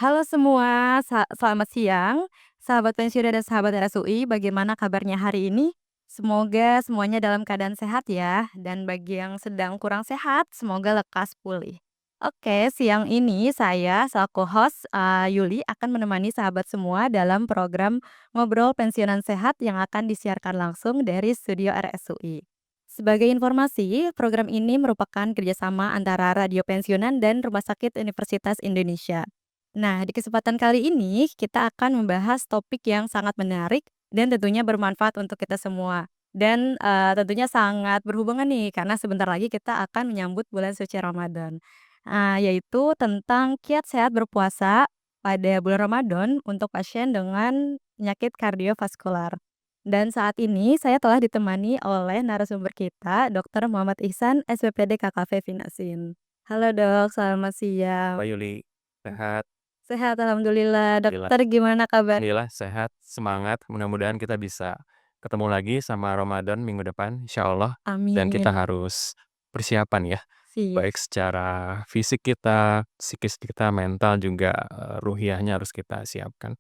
Halo semua, selamat siang, sahabat pensiunan dan sahabat RSUI, bagaimana kabarnya hari ini? Semoga semuanya dalam keadaan sehat ya, dan bagi yang sedang kurang sehat, semoga lekas pulih. Oke, siang ini saya selaku host Yuli akan menemani sahabat semua dalam program Ngobrol Pensiunan Sehat yang akan disiarkan langsung dari studio RSUI. Sebagai informasi, program ini merupakan kerjasama antara Radio Pensiunan dan Rumah Sakit Universitas Indonesia. Nah, di kesempatan kali ini kita akan membahas topik yang sangat menarik dan tentunya bermanfaat untuk kita semua. Dan tentunya sangat berhubungan nih karena sebentar lagi kita akan menyambut bulan suci Ramadan. Yaitu tentang kiat sehat berpuasa pada bulan Ramadan untuk pasien dengan penyakit kardiovaskular. Dan saat ini saya telah ditemani oleh narasumber kita, Dr. Muhammad Ihsan, SPPD KKV Finasin. Halo Dok, selamat siang. Pak Yuli, sehat, Sehat alhamdulillah. alhamdulillah Dokter gimana kabar? alhamdulillah sehat, semangat, mudah-mudahan kita bisa ketemu lagi sama Ramadan minggu depan insyaallah, dan kita Amin. harus persiapan ya, Siap. baik secara fisik kita, psikis kita, mental juga, ruhiyahnya harus kita siapkan.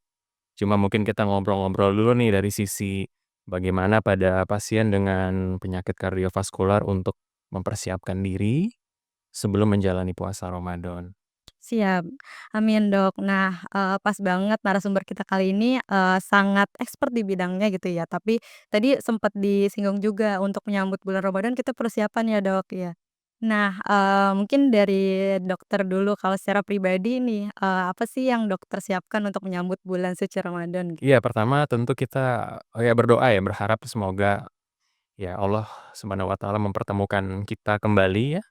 Cuma mungkin kita ngobrol-ngobrol dulu nih dari sisi bagaimana pada pasien dengan penyakit kardiovaskular untuk mempersiapkan diri sebelum menjalani puasa Ramadan. Siap. Amin, Dok. Nah, pas banget narasumber kita kali ini, sangat expert di bidangnya gitu ya, tapi tadi sempat disinggung juga untuk menyambut bulan Ramadan kita persiapan ya, Dok, ya. Nah, mungkin dari dokter dulu kalau secara pribadi nih, apa sih yang dokter siapkan untuk menyambut bulan suci Ramadan gitu? Iya, pertama tentu kita, ya berdoa ya, berharap semoga ya Allah Subhanahu wa Ta'ala mempertemukan kita kembali ya.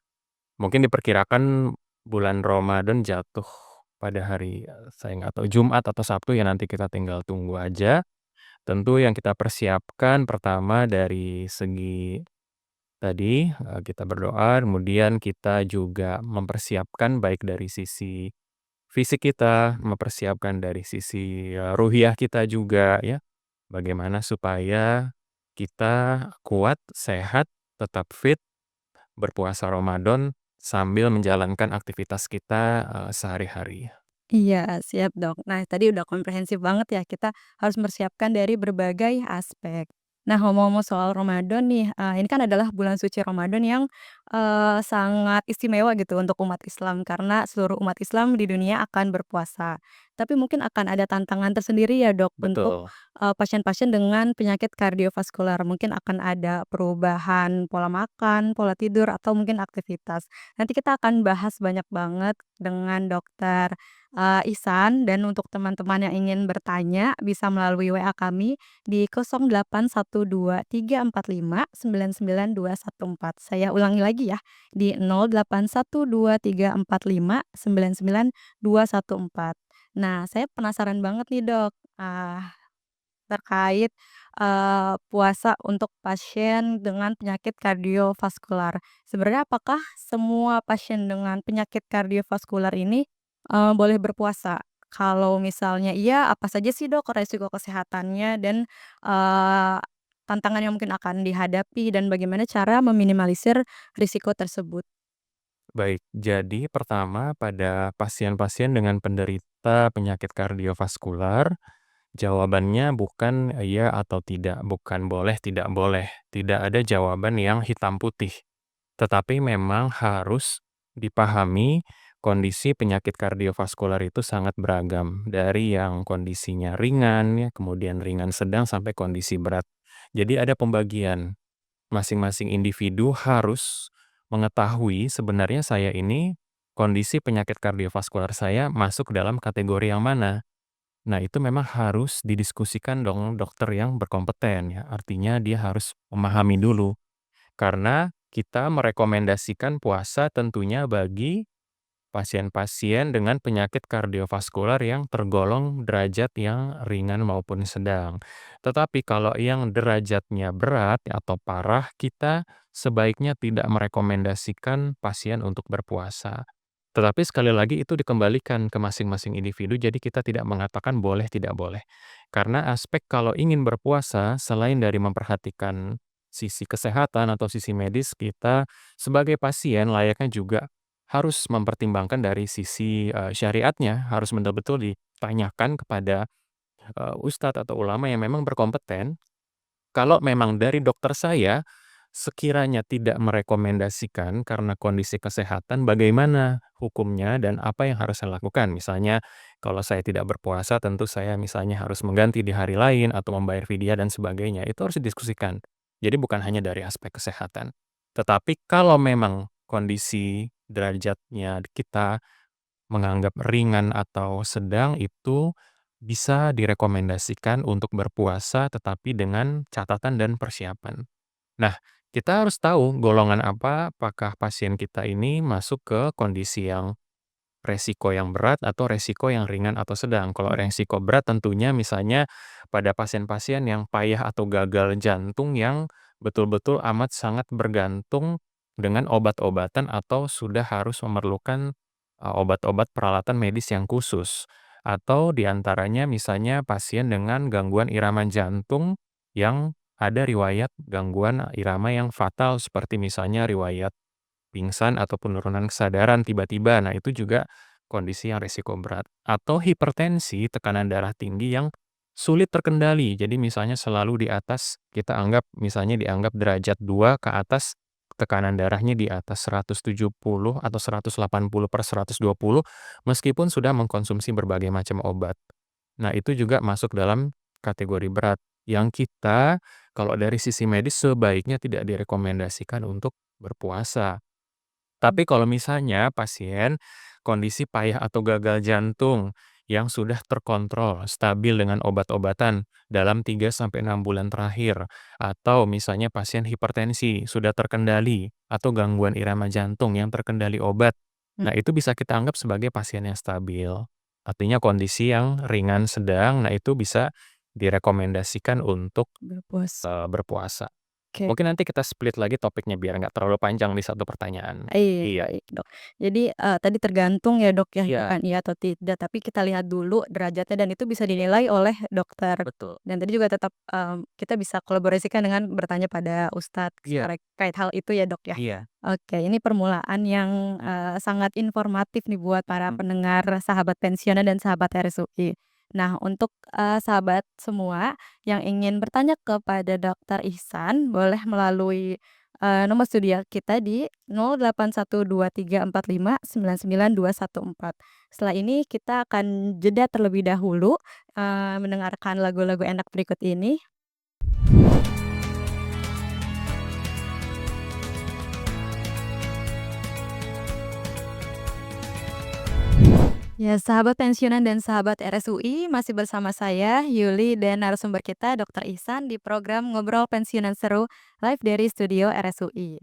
Mungkin diperkirakan bulan Ramadan jatuh pada hari, saya nggak tahu Jumat atau Sabtu ya, nanti kita tinggal tunggu aja. Tentu yang kita persiapkan pertama dari segi tadi, kita berdoa, kemudian kita juga mempersiapkan baik dari sisi fisik kita, mempersiapkan dari sisi, ruhiyah kita juga ya. Bagaimana supaya kita kuat, sehat, tetap fit, berpuasa Ramadan, sambil menjalankan aktivitas kita, sehari-hari. Iya, siap, Dok. Nah, tadi udah komprehensif banget ya, kita harus mempersiapkan dari berbagai aspek. Nah, ngomong-ngomong soal Ramadan nih, ini kan adalah bulan suci Ramadan yang, sangat istimewa gitu untuk umat Islam, karena seluruh umat Islam di dunia akan berpuasa. Tapi mungkin akan ada tantangan tersendiri ya, Dok, untuk, Betul. pasien-pasien dengan penyakit kardiovaskular. Mungkin akan ada perubahan pola makan, pola tidur, atau mungkin aktivitas. Nanti kita akan bahas banyak banget dengan dokter Ihsan, dan untuk teman-teman yang ingin bertanya bisa melalui WA kami di 081234599214. Saya ulangi lagi ya, di 081234599214. Nah, saya penasaran banget nih, Dok, terkait, puasa untuk pasien dengan penyakit kardiovaskular. Sebenarnya apakah semua pasien dengan penyakit kardiovaskular ini, boleh berpuasa? Kalau misalnya iya, apa saja sih, Dok, resiko kesehatannya dan, eee, tantangan yang mungkin akan dihadapi dan bagaimana cara meminimalisir risiko tersebut? Baik, jadi pertama pada pasien-pasien dengan penderita penyakit kardiovaskular, jawabannya bukan iya atau tidak, bukan boleh, tidak boleh. Tidak ada jawaban yang hitam putih. Tetapi memang harus dipahami kondisi penyakit kardiovaskular itu sangat beragam. Dari yang kondisinya ringan, ya, kemudian ringan sedang sampai kondisi berat. Jadi ada pembagian. Masing-masing individu harus mengetahui sebenarnya saya ini kondisi penyakit kardiovaskular saya masuk dalam kategori yang mana. Nah, itu memang harus didiskusikan dong dokter yang berkompeten ya. Artinya dia harus memahami dulu. Karena kita merekomendasikan puasa tentunya bagi pasien-pasien dengan penyakit kardiovaskular yang tergolong derajat yang ringan maupun sedang. Tetapi kalau yang derajatnya berat atau parah, kita sebaiknya tidak merekomendasikan pasien untuk berpuasa. Tetapi sekali lagi itu dikembalikan ke masing-masing individu, jadi kita tidak mengatakan boleh, tidak boleh. Karena aspek kalau ingin berpuasa, selain dari memperhatikan sisi kesehatan atau sisi medis, kita sebagai pasien layaknya juga harus mempertimbangkan dari sisi, syariatnya, harus betul-betul ditanyakan kepada, ustadz atau ulama yang memang berkompeten. Kalau memang dari dokter saya, sekiranya tidak merekomendasikan karena kondisi kesehatan, bagaimana hukumnya dan apa yang harus saya lakukan? Misalnya, kalau saya tidak berpuasa, tentu saya misalnya harus mengganti di hari lain atau membayar fidyah dan sebagainya. Itu harus didiskusikan. Jadi bukan hanya dari aspek kesehatan. Tetapi kalau memang kondisi derajatnya kita menganggap ringan atau sedang, itu bisa direkomendasikan untuk berpuasa tetapi dengan catatan dan persiapan. Nah, kita harus tahu golongan apa, apakah pasien kita ini masuk ke kondisi yang resiko yang berat atau resiko yang ringan atau sedang. Kalau resiko berat tentunya misalnya pada pasien-pasien yang payah atau gagal jantung yang betul-betul amat sangat bergantung dengan obat-obatan atau sudah harus memerlukan obat-obat peralatan medis yang khusus. Atau diantaranya misalnya pasien dengan gangguan irama jantung yang ada riwayat gangguan irama yang fatal seperti misalnya riwayat pingsan atau penurunan kesadaran tiba-tiba. Nah, itu juga kondisi yang risiko berat. Atau hipertensi, tekanan darah tinggi yang sulit terkendali. Jadi misalnya selalu di atas, kita anggap misalnya dianggap derajat 2 ke atas, tekanan darahnya di atas 170 atau 180/120, meskipun sudah mengkonsumsi berbagai macam obat. Nah, itu juga masuk dalam kategori berat, yang kita kalau dari sisi medis sebaiknya tidak direkomendasikan untuk berpuasa. Tapi kalau misalnya pasien kondisi payah atau gagal jantung yang sudah terkontrol, stabil dengan obat-obatan dalam 3 sampai 6 bulan terakhir, atau misalnya pasien hipertensi sudah terkendali, atau gangguan irama jantung yang terkendali obat, Mhm. nah itu bisa kita anggap sebagai pasien yang stabil. Artinya kondisi yang ringan sedang, nah itu bisa direkomendasikan untuk Berpuasa. berpuasa. Oke. Mungkin nanti kita split lagi topiknya biar nggak terlalu panjang di satu pertanyaan. Iya, Iya. baik, Dok. Jadi, tadi tergantung ya, Dok, ya, itu Iya, kan iya atau tidak, tapi kita lihat dulu derajatnya dan itu bisa dinilai oleh dokter. betul. Dan tadi juga tetap, kita bisa kolaborasikan dengan bertanya pada ustadz Iya terkait hal itu ya, Dok, ya. iya, Oke, ini permulaan yang, sangat informatif nih buat para mhm, pendengar Sahabat Pensiunan dan Sahabat RSUI. Nah, untuk, sahabat semua yang ingin bertanya kepada Dokter Ihsan, boleh melalui nomor studio kita di 081234599214. Setelah ini kita akan jeda terlebih dahulu, mendengarkan lagu-lagu enak berikut ini. Ya, sahabat pensiunan dan sahabat RSUI, masih bersama saya, Yuli, dan narasumber kita, Dokter Ihsan, di program Ngobrol Pensiunan Seru, live dari studio RSUI.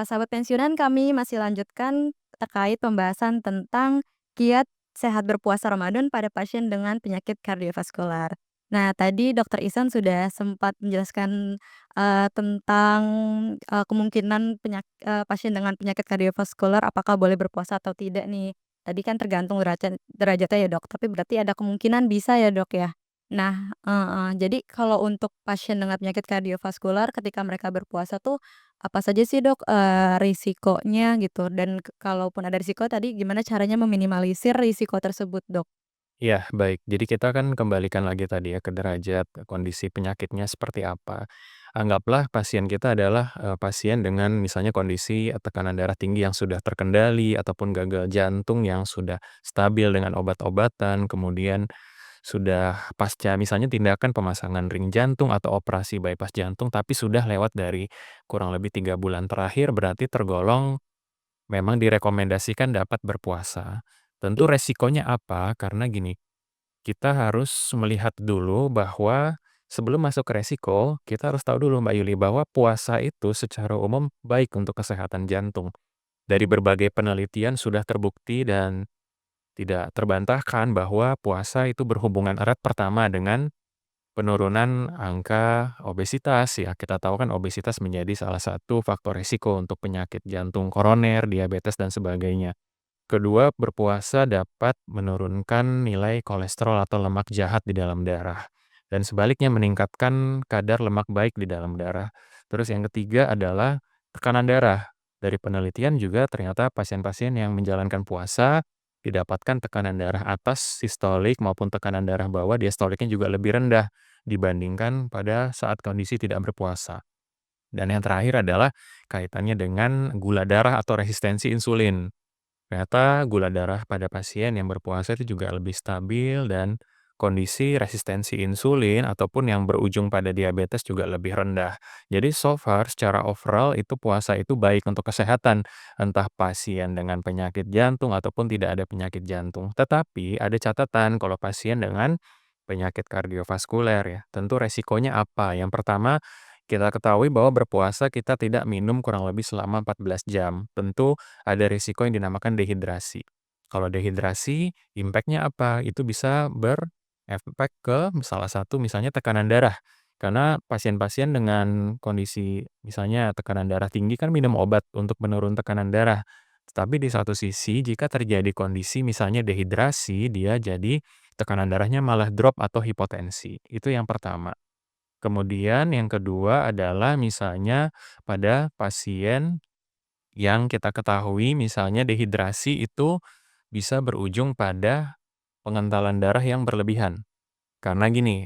Sahabat pensiunan, kami masih lanjutkan terkait pembahasan tentang kiat sehat berpuasa Ramadan pada pasien dengan penyakit kardiovaskular. Nah, tadi Dokter Ihsan sudah sempat menjelaskan, tentang, kemungkinan pasien dengan penyakit kardiovaskular apakah boleh berpuasa atau tidak nih. Tadi kan tergantung derajatnya ya, Dok, tapi berarti ada kemungkinan bisa ya, Dok, ya? Nah, heeh, jadi kalau untuk pasien dengan penyakit kardiovaskular ketika mereka berpuasa tuh, apa saja sih, Dok, risikonya gitu? Dan kalaupun ada risiko tadi gimana caranya meminimalisir risiko tersebut, Dok? iya, baik. Jadi kita kan kembalikan lagi tadi ya ke derajat, kondisi penyakitnya seperti apa. Anggaplah pasien kita adalah, pasien dengan misalnya kondisi, tekanan darah tinggi yang sudah terkendali ataupun gagal jantung yang sudah stabil dengan obat-obatan, kemudian sudah pasca misalnya tindakan pemasangan ring jantung atau operasi bypass jantung, tapi sudah lewat dari kurang lebih 3 bulan terakhir, berarti tergolong memang direkomendasikan dapat berpuasa. Tentu resikonya apa? Karena gini, kita harus melihat dulu bahwa sebelum masuk ke resiko, kita harus tahu dulu Mbak Yuli bahwa puasa itu secara umum baik untuk kesehatan jantung. Dari berbagai penelitian sudah terbukti dan tidak terbantahkan bahwa puasa itu berhubungan erat pertama dengan penurunan angka obesitas ya. Kita tahu kan obesitas menjadi salah satu faktor risiko untuk penyakit jantung koroner, diabetes dan sebagainya. Kedua, berpuasa dapat menurunkan nilai kolesterol atau lemak jahat di dalam darah. Dan sebaliknya meningkatkan kadar lemak baik di dalam darah. Terus yang ketiga adalah tekanan darah. Dari penelitian juga ternyata pasien-pasien yang menjalankan puasa didapatkan tekanan darah atas sistolik maupun tekanan darah bawah diastoliknya juga lebih rendah dibandingkan pada saat kondisi tidak berpuasa. Dan yang terakhir adalah kaitannya dengan gula darah atau resistensi insulin. Ternyata gula darah pada pasien yang berpuasa itu juga lebih stabil dan kondisi resistensi insulin ataupun yang berujung pada diabetes juga lebih rendah. Jadi so far secara overall itu puasa itu baik untuk kesehatan, entah pasien dengan penyakit jantung ataupun tidak ada penyakit jantung. Tetapi ada catatan kalau pasien dengan penyakit kardiovaskuler ya, tentu resikonya apa? Yang pertama, kita ketahui bahwa berpuasa kita tidak minum kurang lebih selama 14 jam. Tentu ada risiko yang dinamakan dehidrasi. Kalau dehidrasi, impact-nya apa? Itu bisa berefek ke salah satu misalnya tekanan darah. Karena pasien-pasien dengan kondisi misalnya tekanan darah tinggi kan minum obat untuk menurun tekanan darah. Tetapi di satu sisi jika terjadi kondisi misalnya dehidrasi, dia jadi tekanan darahnya malah drop atau hipotensi. Itu yang pertama. Kemudian yang kedua adalah misalnya pada pasien yang kita ketahui misalnya dehidrasi itu bisa berujung pada pengentalan darah yang berlebihan. Karena gini,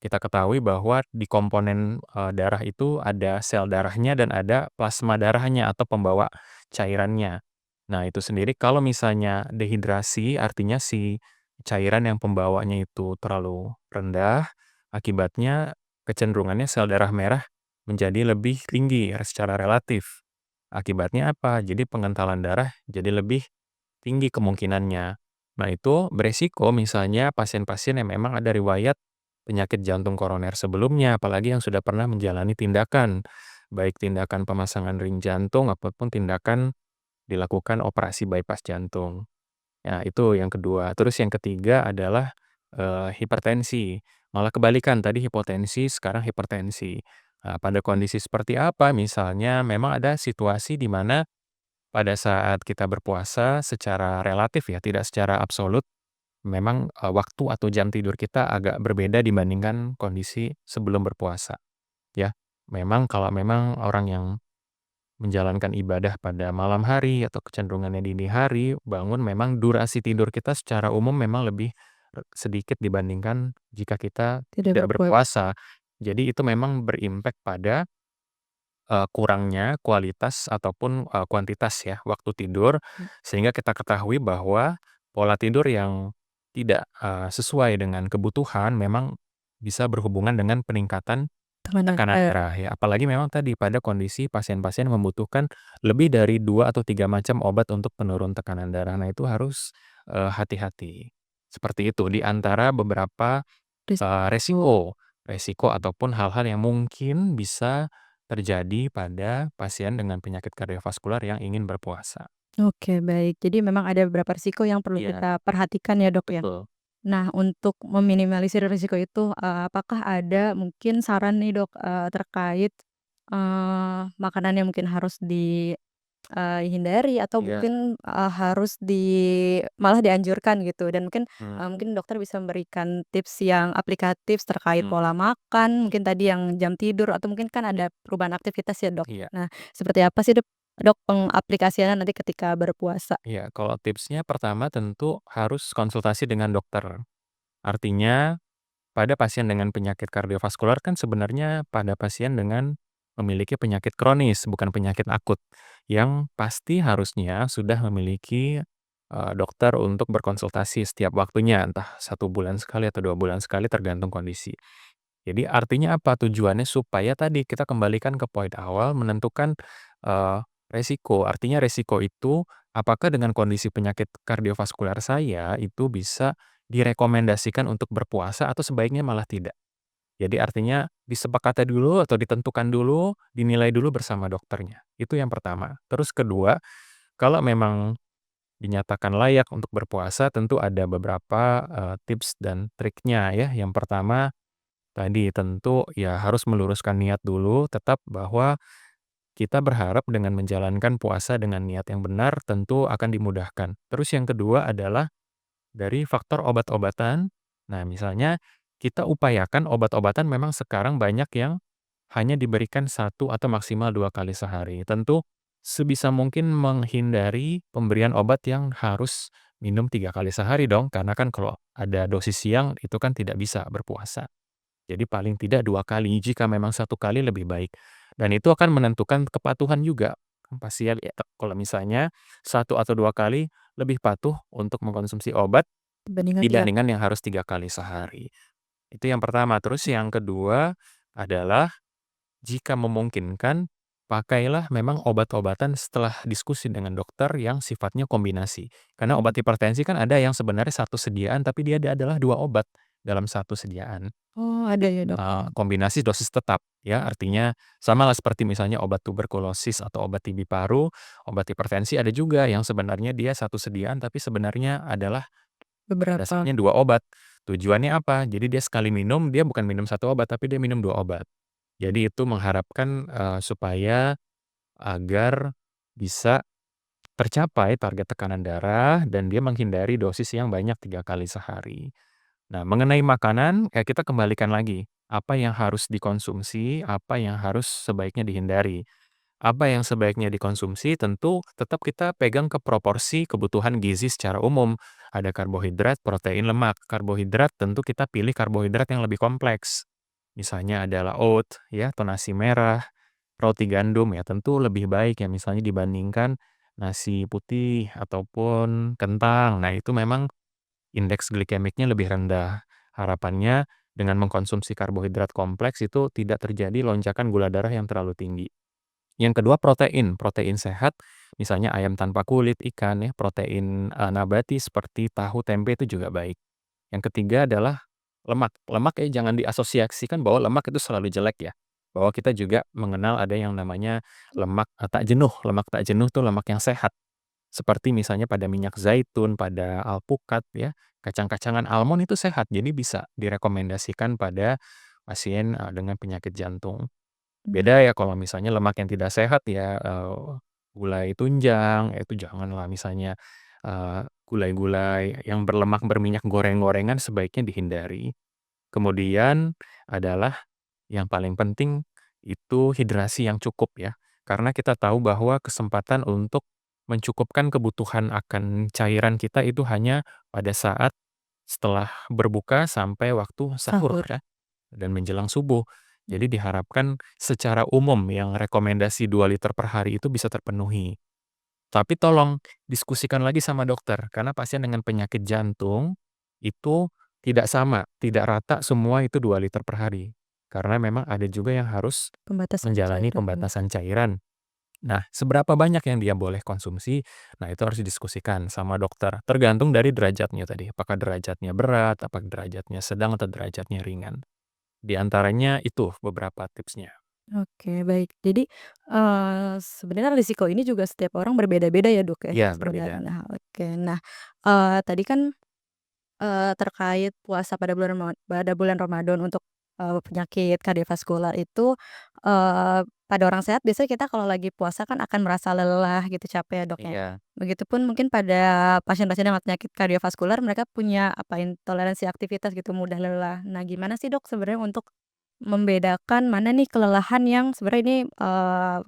kita ketahui bahwa di komponen, darah itu ada sel darahnya dan ada plasma darahnya atau pembawa cairannya. Nah, itu sendiri kalau misalnya dehidrasi, artinya si cairan yang pembawanya itu terlalu rendah, akibatnya kecenderungannya sel darah merah menjadi lebih tinggi secara relatif. Akibatnya apa? Jadi pengentalan darah jadi lebih tinggi kemungkinannya. Nah, itu beresiko misalnya pasien-pasien yang memang ada riwayat penyakit jantung koroner sebelumnya, apalagi yang sudah pernah menjalani tindakan, baik tindakan pemasangan ring jantung ataupun tindakan dilakukan operasi bypass jantung. Ya, itu yang kedua. Terus yang ketiga adalah, hipertensi. Malah kebalikan, tadi hipotensi, sekarang hipertensi. Nah, pada kondisi seperti apa? Misalnya memang ada situasi di mana pada saat kita berpuasa secara relatif ya, tidak secara absolut, memang, waktu atau jam tidur kita agak berbeda dibandingkan kondisi sebelum berpuasa, ya. Memang kalau memang orang yang menjalankan ibadah pada malam hari atau kecenderungannya dini hari, bangun memang durasi tidur kita secara umum memang lebih, sedikit dibandingkan jika kita Tidak tidak berpuasa. berpuasa. Jadi itu memang berimpak pada kurangnya kualitas ataupun, kuantitas ya, waktu tidur, sehingga kita ketahui bahwa pola tidur yang tidak, sesuai dengan kebutuhan memang bisa berhubungan dengan peningkatan Tekanan, tekanan darah ya. Apalagi memang tadi pada kondisi pasien-pasien membutuhkan lebih dari 2 atau 3 macam obat untuk penurun tekanan darah. Nah itu harus, hati-hati. Seperti itu di antara beberapa risiko. resiko ataupun hal-hal yang mungkin bisa terjadi pada pasien dengan penyakit kardiovaskular yang ingin berpuasa. Oke, baik. Jadi memang ada beberapa risiko yang perlu Iya, kita perhatikan ya, Dok, ya? betul. Nah, untuk meminimalisir risiko itu, apakah ada mungkin saran nih, Dok, terkait, makanan yang mungkin harus hindari atau Iya, mungkin, harus malah dianjurkan gitu dan mungkin, mmm, mungkin dokter bisa memberikan tips yang aplikatif terkait mmm, pola makan, mungkin tadi yang jam tidur atau mungkin kan ada perubahan aktivitas ya, Dok. iya, Nah, seperti apa sih, Dok, pengaplikasiannya nanti ketika berpuasa? iya. Kalau tipsnya pertama tentu harus konsultasi dengan dokter. Artinya pada pasien dengan penyakit kardiovaskular kan sebenarnya pada pasien dengan memiliki penyakit kronis, bukan penyakit akut, yang pasti harusnya sudah memiliki, dokter untuk berkonsultasi setiap waktunya, entah 1 bulan sekali atau 2 bulan sekali tergantung kondisi. Jadi artinya apa? Tujuannya supaya tadi kita kembalikan ke poin awal menentukan, eee, resiko. Artinya resiko itu apakah dengan kondisi penyakit kardiovaskular saya itu bisa direkomendasikan untuk berpuasa atau sebaiknya malah tidak. Jadi artinya disepakati dulu atau ditentukan dulu, dinilai dulu bersama dokternya. Itu yang pertama. Terus kedua, kalau memang dinyatakan layak untuk berpuasa tentu ada beberapa, tips dan triknya ya. Yang pertama tadi tentu ya harus meluruskan niat dulu, tetap bahwa kita berharap dengan menjalankan puasa dengan niat yang benar tentu akan dimudahkan. Terus yang kedua adalah dari faktor obat-obatan. Nah, misalnya kita upayakan obat-obatan memang sekarang banyak yang hanya diberikan 1 atau maksimal 2 kali sehari. Tentu sebisa mungkin menghindari pemberian obat yang harus minum 3 kali sehari dong, karena kan kalau ada dosis siang itu kan tidak bisa berpuasa. Jadi paling tidak 2 kali, jika memang 1 kali lebih baik. Dan itu akan menentukan kepatuhan juga. Pasien ya kalau misalnya 1 atau 2 kali lebih patuh untuk mengkonsumsi obat Dibandingkan 3 dibandingkan yang harus 3 kali sehari. Itu yang pertama. Terus yang kedua adalah jika memungkinkan, pakailah memang obat-obatan setelah diskusi dengan dokter yang sifatnya kombinasi. Karena mmm. obat hipertensi kan ada yang sebenarnya satu sediaan, tapi dia adalah 2 obat dalam satu sediaan. Oh, ada ya, Dok? Kombinasi dosis tetap, ya. Artinya samalah seperti misalnya obat tuberkulosis atau obat TB paru, obat hipertensi ada juga yang sebenarnya dia satu sediaan, tapi sebenarnya adalah Beberapa. dasarnya 2 obat. Tujuannya apa? Jadi dia sekali minum, dia bukan minum satu obat, tapi dia minum 2 obat. Jadi itu mengharapkan, supaya agar bisa tercapai target tekanan darah dan dia menghindari dosis yang banyak 3 kali sehari. Nah, mengenai makanan, ya kita kembalikan lagi, apa yang harus dikonsumsi, apa yang harus sebaiknya dihindari. Apa yang sebaiknya dikonsumsi tentu tetap kita pegang ke proporsi kebutuhan gizi secara umum. Ada karbohidrat, protein, lemak. Karbohidrat tentu kita pilih karbohidrat yang lebih kompleks. Misalnya adalah oat, ya, atau nasi merah, roti gandum ya tentu lebih baik ya misalnya dibandingkan nasi putih ataupun kentang. Nah, itu memang indeks glikemiknya lebih rendah. Harapannya dengan mengkonsumsi karbohidrat kompleks itu tidak terjadi lonjakan gula darah yang terlalu tinggi. Yang kedua protein, protein sehat, misalnya ayam tanpa kulit, ikan ya, protein, nabati seperti tahu, tempe itu juga baik. Yang ketiga adalah lemak. Lemak ya jangan diasosiasikan bahwa lemak itu selalu jelek ya, bahwa kita juga mengenal ada yang namanya lemak, tak jenuh. Lemak tak jenuh itu lemak yang sehat. Seperti misalnya pada minyak zaitun, pada alpukat ya, kacang-kacangan almond itu sehat, jadi bisa direkomendasikan pada pasien, dengan penyakit jantung. Mmm. Beda ya kalau misalnya lemak yang tidak sehat ya, gulai tunjang, ya itu janganlah misalnya, gulai-gulai yang berlemak berminyak goreng-gorengan sebaiknya dihindari. Kemudian adalah yang paling penting itu hidrasi yang cukup ya, karena kita tahu bahwa kesempatan untuk mencukupkan kebutuhan akan cairan kita itu hanya pada saat setelah berbuka sampai waktu sahur Sahur. ya. Dan menjelang subuh. Jadi diharapkan secara umum yang rekomendasi 2 liter per hari itu bisa terpenuhi. Tapi tolong diskusikan lagi sama dokter, karena pasien dengan penyakit jantung itu tidak sama, tidak rata semua itu 2 liter per hari. Karena memang ada juga yang harus Pembatasan menjalani cairan ya. pembatasan cairan. Nah, seberapa banyak yang dia boleh konsumsi, nah itu harus didiskusikan sama dokter, tergantung dari derajatnya tadi, apakah derajatnya berat, apakah derajatnya sedang, atau derajatnya ringan. Di antaranya itu beberapa tipsnya. Oke, baik. Jadi, sebenarnya risiko ini juga setiap orang berbeda-beda ya, Dok, ya, Iya, berbeda. sebenarnya. Oke. Nah, tadi kan, terkait puasa pada bulan Ramadan untuk, penyakit kardiovaskular itu, pada orang sehat biasanya kita kalau lagi puasa kan akan merasa lelah gitu, capek ya, Dok, ya. Iya. Begitupun mungkin pada pasien-pasien dengan penyakit kardiovaskular mereka punya apa, intoleransi aktivitas gitu, mudah lelah. Nah, gimana sih, Dok, sebenarnya untuk membedakan mana nih kelelahan yang sebenarnya ini,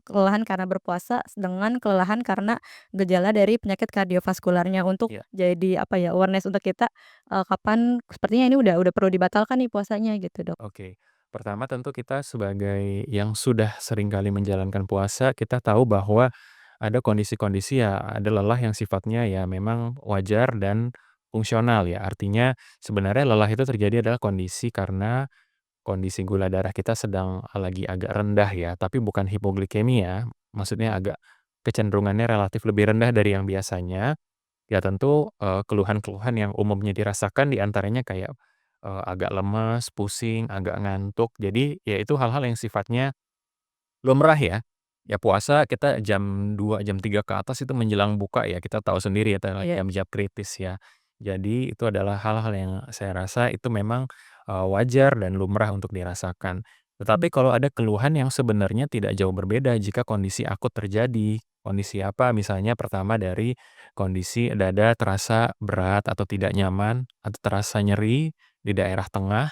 kelelahan karena berpuasa dengan kelelahan karena gejala dari penyakit kardiovaskularnya untuk Iya, jadi apa ya, awareness untuk kita, kapan sepertinya ini udah perlu dibatalkan nih puasanya gitu, Dok. oke. Pertama tentu kita sebagai yang sudah sering kali menjalankan puasa, kita tahu bahwa ada kondisi-kondisi ya, ada lelah yang sifatnya ya memang wajar dan fungsional ya. Artinya sebenarnya lelah itu terjadi adalah kondisi karena kondisi gula darah kita sedang lagi agak rendah ya, tapi bukan hipoglikemia, maksudnya agak kecenderungannya relatif lebih rendah dari yang biasanya. Ya tentu, keluhan-keluhan yang umumnya dirasakan di antaranya kayak, agak lemes, pusing, agak ngantuk. Jadi, ya itu hal-hal yang sifatnya lumrah ya. Ya puasa kita jam 2 jam 3 ke atas itu menjelang buka ya, kita tahu sendiri ya Iya. jam-jam kritis ya. Jadi itu adalah hal-hal yang saya rasa itu memang, wajar dan lumrah untuk dirasakan. Tetapi kalau ada keluhan yang sebenarnya tidak jauh berbeda jika kondisi akut terjadi. Kondisi apa? Misalnya pertama dari kondisi dada terasa berat atau tidak nyaman, atau terasa nyeri di daerah tengah,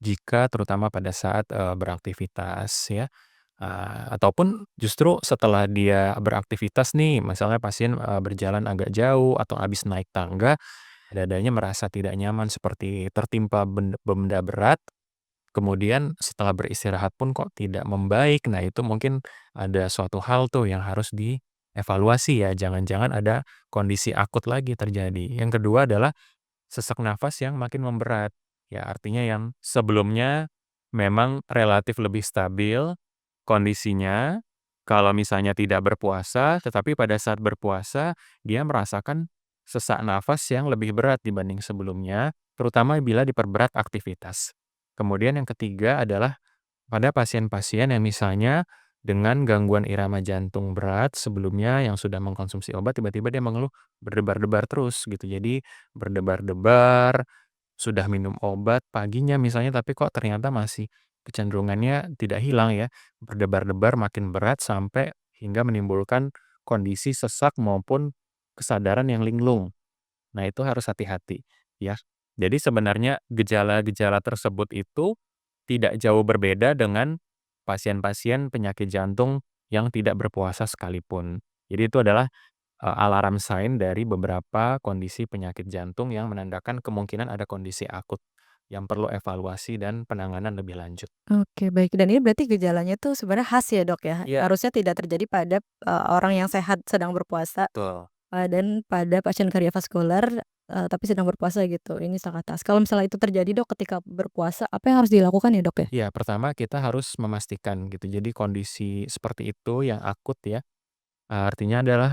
jika terutama pada saat, beraktivitas ya. Ataupun justru setelah dia beraktivitas nih, misalnya pasien, berjalan agak jauh atau habis naik tangga, dadanya merasa tidak nyaman seperti tertimpa benda berat, kemudian setelah beristirahat pun kok tidak membaik. Nah, itu mungkin ada suatu hal tuh yang harus dievaluasi ya, jangan-jangan ada kondisi akut lagi terjadi. Yang kedua adalah sesak nafas yang makin memberat. Ya, artinya yang sebelumnya memang relatif lebih stabil kondisinya, kalau misalnya tidak berpuasa, tetapi pada saat berpuasa dia merasakan sesak nafas yang lebih berat dibanding sebelumnya, terutama bila diperberat aktivitas. Kemudian yang ketiga adalah pada pasien-pasien yang misalnya dengan gangguan irama jantung berat sebelumnya yang sudah mengkonsumsi obat, tiba-tiba dia mengeluh berdebar-debar terus gitu. Jadi berdebar-debar, sudah minum obat paginya misalnya, tapi kok ternyata masih kecenderungannya tidak hilang ya, berdebar-debar makin berat sampai hingga menimbulkan kondisi sesak maupun kesadaran yang linglung. Nah, itu harus hati-hati ya. Jadi sebenarnya gejala-gejala tersebut itu tidak jauh berbeda dengan pasien-pasien penyakit jantung yang tidak berpuasa sekalipun. Jadi itu adalah alarm sign dari beberapa kondisi penyakit jantung yang menandakan kemungkinan ada kondisi akut yang perlu evaluasi dan penanganan lebih lanjut. Oke, baik. Dan ini berarti gejalanya tuh sebenarnya khas ya, Dok, ya? Iya, Harusnya tidak terjadi pada, orang yang sehat sedang berpuasa, betul. dan pada pasien kardiovaskular, tapi sedang berpuasa gitu, ini sangat khas. Kalau misalnya itu terjadi, Dok, ketika berpuasa, apa yang harus dilakukan ya, Dok, ya? Iya, pertama kita harus memastikan gitu. Jadi kondisi seperti itu yang akut ya, artinya adalah,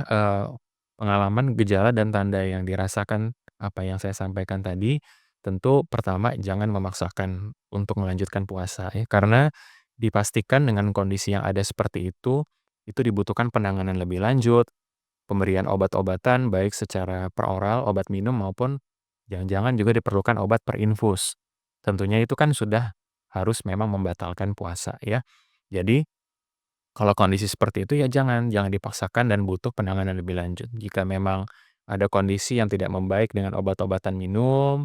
pengalaman, gejala, dan tanda yang dirasakan apa yang saya sampaikan tadi, tentu pertama jangan memaksakan untuk melanjutkan puasa ya, karena dipastikan dengan kondisi yang ada seperti itu dibutuhkan penanganan lebih lanjut, pemberian obat-obatan baik secara peroral, obat minum maupun jangan-jangan juga diperlukan obat per infus. Tentunya itu kan sudah harus memang membatalkan puasa ya. Jadi kalau kondisi seperti itu ya jangan dipaksakan dan butuh penanganan lebih lanjut. Jika memang ada kondisi yang tidak membaik dengan obat-obatan minum,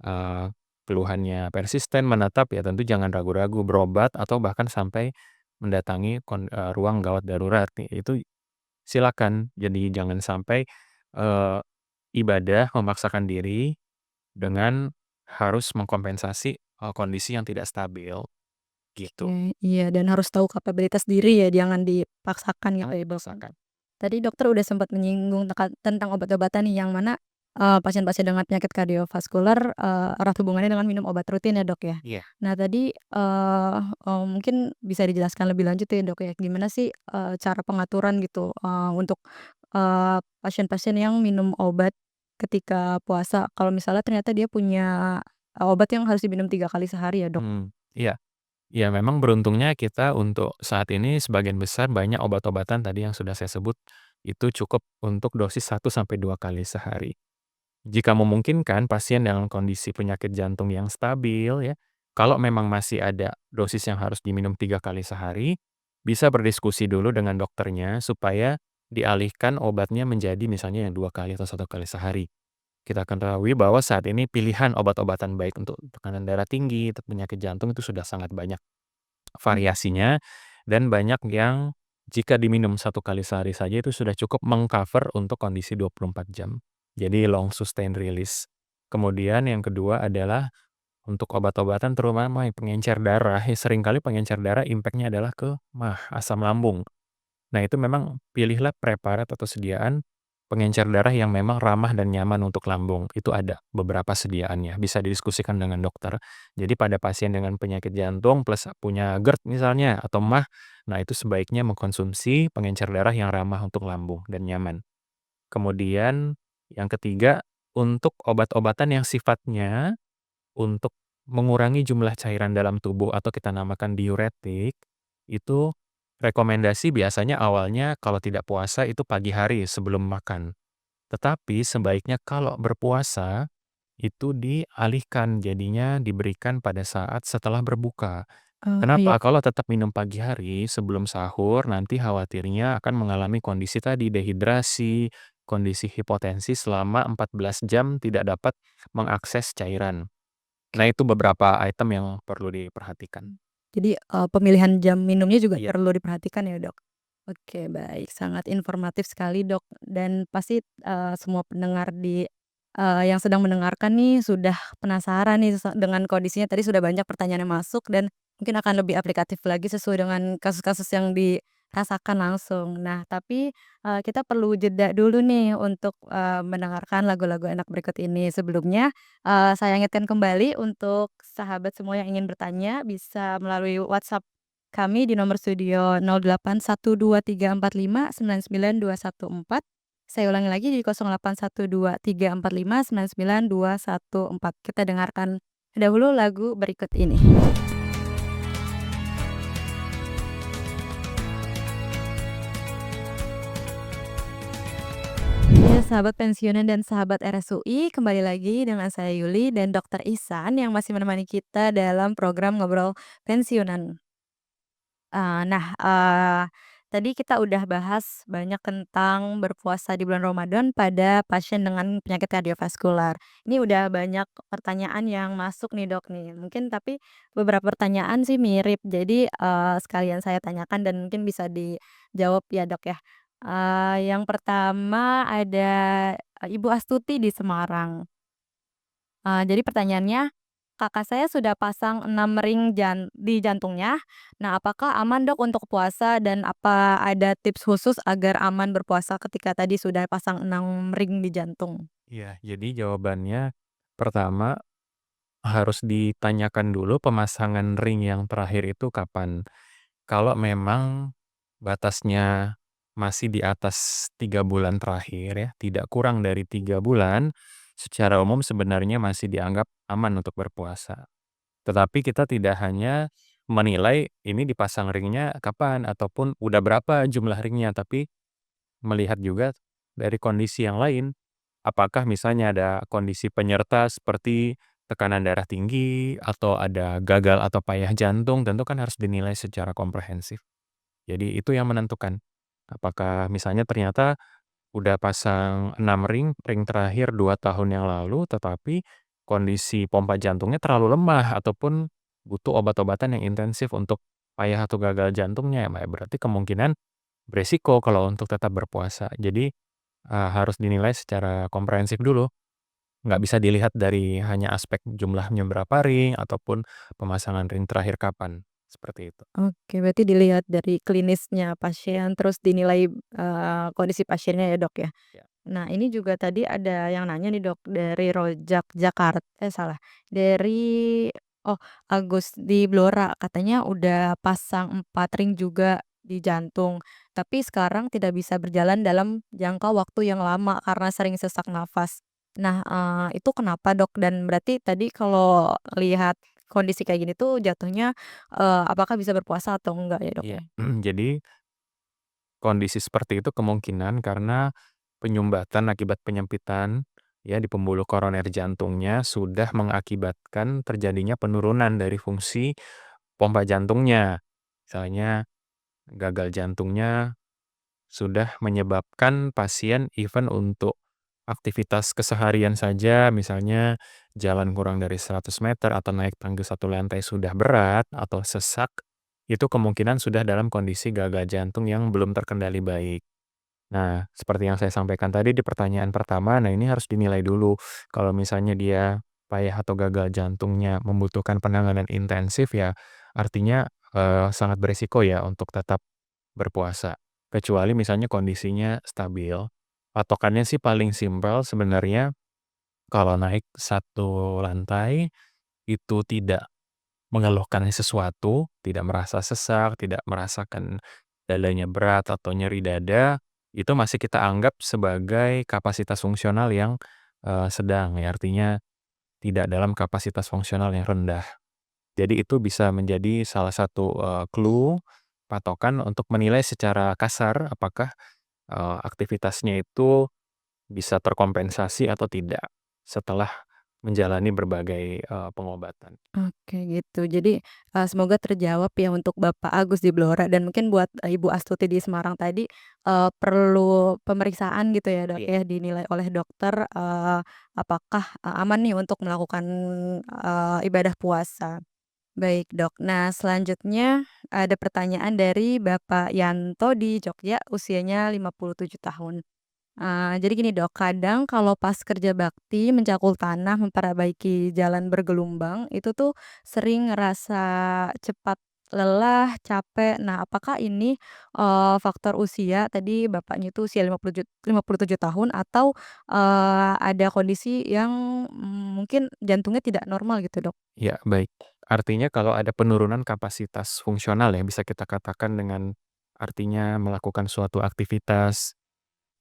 eee, keluhannya persisten, menetap, ya tentu jangan ragu-ragu berobat atau bahkan sampai mendatangi ruang gawat darurat nih, itu silakan. Jadi jangan sampai, eee, ibadah memaksakan diri dengan harus mengkompensasi, kondisi yang tidak stabil, gitu. Oke, iya, dan harus tahu kapabilitas diri ya, jangan dipaksakan gitu Jangan ya, Dok. dipaksakan. Tadi dokter udah sempat menyinggung tentang obat-obatan nih, yang mana, pasien-pasien dengan penyakit kardiovaskular, erat hubungannya dengan minum obat rutin ya, Dok, ya. Iya. Nah tadi, mungkin bisa dijelaskan lebih lanjut ya, Dok, ya, gimana sih, cara pengaturan gitu, untuk, pasien-pasien yang minum obat ketika puasa, kalau misalnya ternyata dia punya, obat yang harus diminum 3 kali sehari ya, Dok? Iya. Iya, memang beruntungnya kita untuk saat ini sebagian besar banyak obat-obatan tadi yang sudah saya sebut, itu cukup untuk dosis 1 sampai 2 kali sehari. Jika memungkinkan pasien dengan kondisi penyakit jantung yang stabil ya, kalau memang masih ada dosis yang harus diminum 3 kali sehari, bisa berdiskusi dulu dengan dokternya supaya dialihkan obatnya menjadi misalnya yang 2 kali atau 1 kali sehari. Kita ketahui bahwa saat ini pilihan obat-obatan baik untuk tekanan darah tinggi, untuk penyakit jantung itu sudah sangat banyak variasinya, dan banyak yang jika diminum 1 kali sehari saja itu sudah cukup mengcover untuk kondisi 24 jam. Jadi long sustain release. Kemudian yang kedua adalah untuk obat-obatan terutama yang pengencer darah, ya seringkali pengencer darah impact-nya adalah ke asam lambung. Nah, itu memang pilihlah preparat atau sediaan pengencer darah yang memang ramah dan nyaman untuk lambung. Itu ada beberapa sediaannya, bisa didiskusikan dengan dokter. Jadi pada pasien dengan penyakit jantung plus punya GERD misalnya atau MAH, nah itu sebaiknya mengkonsumsi pengencer darah yang ramah untuk lambung dan nyaman. Kemudian yang ketiga, untuk obat-obatan yang sifatnya untuk mengurangi jumlah cairan dalam tubuh atau kita namakan diuretik, itu rekomendasi biasanya awalnya kalau tidak puasa itu pagi hari sebelum makan. Tetapi sebaiknya kalau berpuasa, itu dialihkan, jadinya diberikan pada saat setelah berbuka. Oh, iya. Kenapa? Kalau tetap minum pagi hari sebelum sahur, nanti khawatirnya akan mengalami kondisi tadi, dehidrasi, kondisi hipotensi selama 14 jam tidak dapat mengakses cairan. Nah, itu beberapa item yang perlu diperhatikan. Jadi, pemilihan jam minumnya juga Iya. perlu diperhatikan ya, Dok? Oke, baik, sangat informatif sekali, Dok, dan pasti, semua pendengar yang sedang mendengarkan nih sudah penasaran nih dengan kondisinya tadi sudah banyak pertanyaan yang masuk dan mungkin akan lebih aplikatif lagi sesuai dengan kasus-kasus yang dirasakan langsung. Nah, tapi, kita perlu jeda dulu nih untuk, mendengarkan lagu-lagu enak berikut ini. Sebelumnya, saya ingatkan kembali untuk sahabat semua yang ingin bertanya bisa melalui WhatsApp kami di nomor studio 081234599214. Saya ulangi lagi di 081234599214. Kita dengarkan dahulu lagu berikut ini. Ya, sahabat pensiunan dan sahabat RSUI, kembali lagi dengan saya Yuli dan Dokter Ihsan yang masih menemani kita dalam program Ngobrol Pensiunan. Tadi kita udah bahas banyak tentang berpuasa di bulan Ramadan pada pasien dengan penyakit kardiovaskular. Ini udah banyak pertanyaan yang masuk nih, Dok, nih. Mungkin tapi beberapa pertanyaan sih mirip. Jadi, sekalian saya tanyakan dan mungkin bisa dijawab ya, Dok, ya. Yang pertama ada, Ibu Astuti di Semarang. Jadi pertanyaannya, kakak saya sudah pasang 6 ring di jantungnya. Nah, apakah aman, Dok, untuk puasa dan apa ada tips khusus agar aman berpuasa ketika tadi sudah pasang 6 ring di jantung? Iya, jadi jawabannya pertama harus ditanyakan dulu pemasangan ring yang terakhir itu kapan. Kalau memang batasnya masih di atas 3 bulan terakhir ya, tidak kurang dari 3 bulan, secara umum sebenarnya masih dianggap aman untuk berpuasa. Tetapi kita tidak hanya menilai ini dipasang ringnya kapan ataupun udah berapa jumlah ringnya, tapi melihat juga dari kondisi yang lain. Apakah misalnya ada kondisi penyerta seperti tekanan darah tinggi atau ada gagal atau payah jantung, tentu kan harus dinilai secara komprehensif. Jadi itu yang menentukan. Apakah misalnya ternyata udah pasang 6 ring, ring terakhir 2 tahun yang lalu, tetapi kondisi pompa jantungnya terlalu lemah ataupun butuh obat-obatan yang intensif untuk payah atau gagal jantungnya, ya berarti kemungkinan beresiko kalau untuk tetap berpuasa. Jadi, harus dinilai secara komprehensif dulu, nggak bisa dilihat dari hanya aspek jumlahnya berapa ring ataupun pemasangan ring terakhir kapan, seperti itu. Oke, berarti dilihat dari klinisnya pasien, terus dinilai, kondisi pasiennya ya, Dok, ya? Ya. Nah, ini juga tadi ada yang nanya nih, Dok, dari Rojak salah, dari Agus di Blora, katanya udah pasang 4 ring juga di jantung, tapi sekarang tidak bisa berjalan dalam jangka waktu yang lama karena sering sesak nafas. Nah, itu kenapa, Dok? Dan berarti tadi kalau lihat kondisi kayak gini tuh jatuhnya, apakah bisa berpuasa atau enggak ya, Dok, Iya, ya? jadi kondisi seperti itu kemungkinan karena penyumbatan akibat penyempitan ya di pembuluh koroner jantungnya sudah mengakibatkan terjadinya penurunan dari fungsi pompa jantungnya. Misalnya gagal jantungnya sudah menyebabkan pasien even untuk aktivitas keseharian saja, misalnya jalan kurang dari 100 meter atau naik tangga satu lantai sudah berat atau sesak, itu kemungkinan sudah dalam kondisi gagal jantung yang belum terkendali baik. Nah, seperti yang saya sampaikan tadi di pertanyaan pertama, nah ini harus dinilai dulu. Kalau misalnya dia payah atau gagal jantungnya membutuhkan penanganan intensif ya, artinya sangat berisiko ya untuk tetap berpuasa. Kecuali misalnya kondisinya stabil. Patokannya sih paling simpel sebenarnya kalau naik satu lantai itu tidak mengeluhkan sesuatu, tidak merasa sesak, tidak merasakan dadanya berat atau nyeri dada, itu masih kita anggap sebagai kapasitas fungsional yang, sedang ya, artinya tidak dalam kapasitas fungsional yang rendah. Jadi itu bisa menjadi salah satu, clue, patokan untuk menilai secara kasar apakah, aktivitasnya itu bisa terkompensasi atau tidak, setelah menjalani berbagai, pengobatan. Oke, gitu. Jadi, semoga terjawab ya untuk Bapak Agus di Blora dan mungkin buat, Ibu Astuti di Semarang tadi, perlu pemeriksaan gitu ya, Dok, Iya. ya, dinilai oleh dokter, apakah, aman nih untuk melakukan, ibadah puasa. Baik, Dok. Nah, selanjutnya ada pertanyaan dari Bapak Yanto di Jogja, usianya 57 tahun. Jadi gini, Dok, kadang kalau pas kerja bakti, mencakul tanah, memperbaiki jalan bergelombang, itu tuh sering ngerasa cepat lelah, capek. Nah, apakah ini, faktor usia, tadi Bapaknya itu usia 57 tahun atau, ada kondisi yang, mungkin jantungnya tidak normal gitu, Dok? Ya, baik. Artinya kalau ada penurunan kapasitas fungsional ya, bisa kita katakan dengan artinya melakukan suatu aktivitas,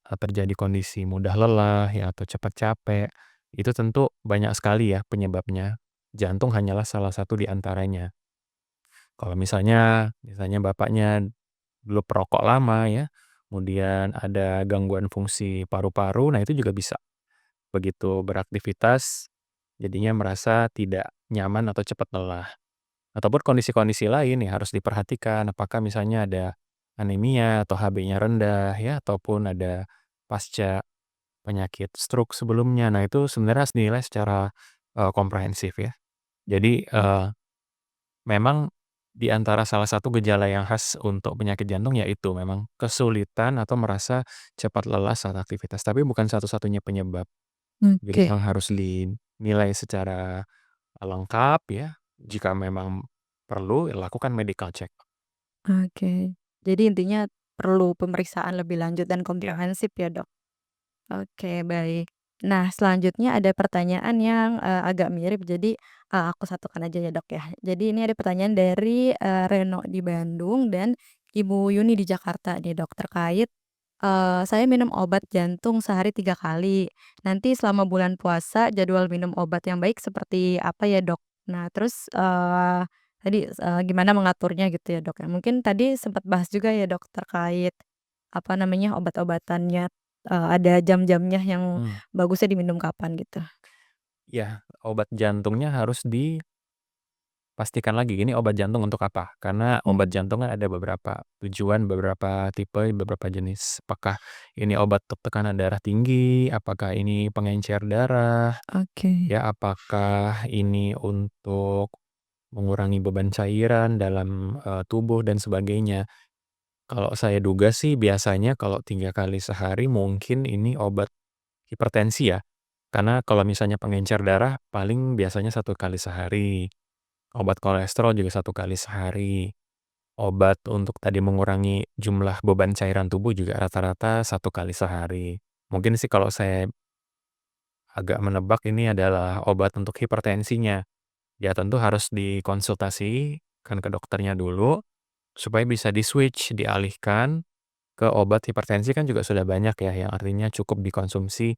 terjadi kondisi mudah lelah ya atau cepat capek, itu tentu banyak sekali ya penyebabnya. Jantung hanyalah salah satu di antaranya. Kalau misalnya Bapaknya dulu perokok lama ya, kemudian ada gangguan fungsi paru-paru, nah itu juga bisa. Begitu beraktivitas, jadinya merasa tidak nyaman atau cepat lelah. Ataupun kondisi-kondisi lain yang harus diperhatikan, apakah misalnya ada anemia atau HB-nya rendah ya, ataupun ada pasca penyakit stroke sebelumnya. Nah, itu sebenarnya harus dinilai secara, komprehensif ya. Jadi, memang di antara salah satu gejala yang khas untuk penyakit jantung yaitu memang kesulitan atau merasa cepat lelah saat aktivitas, tapi bukan satu-satunya penyebab. Jadi Oke. memang harus dinilai secara lengkap ya, jika memang perlu lakukan medical check. Oke. Jadi intinya perlu pemeriksaan lebih lanjut dan Ya. komprehensif ya, Dok? Oke, baik. Nah, selanjutnya ada pertanyaan yang, agak mirip, jadi, aku satukan aja ya, Dok, ya. Jadi ini ada pertanyaan dari, Reno di Bandung dan Ibu Yuni di Jakarta nih, Dok, terkait, saya minum obat jantung sehari 3 kali. Nanti selama bulan puasa jadwal minum obat yang baik seperti apa ya, Dok? Nah, terus, tadi, gimana mengaturnya gitu ya, Dok, ya. Mungkin tadi sempat bahas juga ya, Dok, terkait, apa namanya, obat-obatannya. Ada jam-jamnya yang Hmm. bagusnya diminum kapan gitu. Ya, obat jantungnya harus dipastikan lagi, ini obat jantung untuk apa? Karena obat Mhm. jantung kan ada beberapa tujuan, beberapa tipe, beberapa jenis. Apakah ini obat untuk tekanan darah tinggi? Apakah ini pengencer darah? Oke. Ya, apakah ini untuk mengurangi beban cairan dalam, tubuh dan sebagainya. Kalau saya duga sih biasanya kalau 3 kali sehari mungkin ini obat hipertensi ya. Karena kalau misalnya pengencer darah paling biasanya 1 kali sehari, obat kolesterol juga 1 kali sehari, obat untuk tadi mengurangi jumlah beban cairan tubuh juga rata-rata 1 kali sehari. Mungkin sih kalau saya agak menebak ini adalah obat untuk hipertensinya. Ya tentu harus dikonsultasikan ke dokternya dulu, supaya bisa di-switch, dialihkan ke obat hipertensi kan juga sudah banyak ya, yang artinya cukup dikonsumsi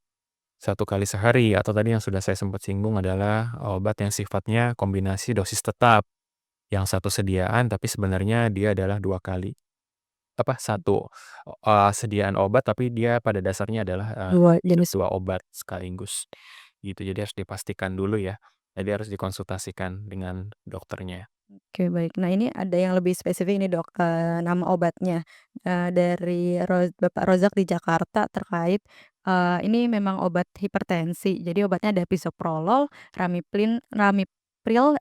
1 kali sehari, atau tadi yang sudah saya sempat singgung adalah obat yang sifatnya kombinasi dosis tetap, yang satu sediaan tapi sebenarnya dia adalah 2 kali, apa, satu sediaan obat tapi dia pada dasarnya adalah, 2 jenis. 2 obat sekaligus, gitu. Jadi harus dipastikan dulu ya, jadi harus dikonsultasikan dengan dokternya. Oke, baik. Nah, ini ada yang lebih spesifik nih, Dok, nama obatnya, dari Bapak Rozak di Jakarta terkait, ini memang obat hipertensi. Jadi obatnya ada bisoprolol, ramipril,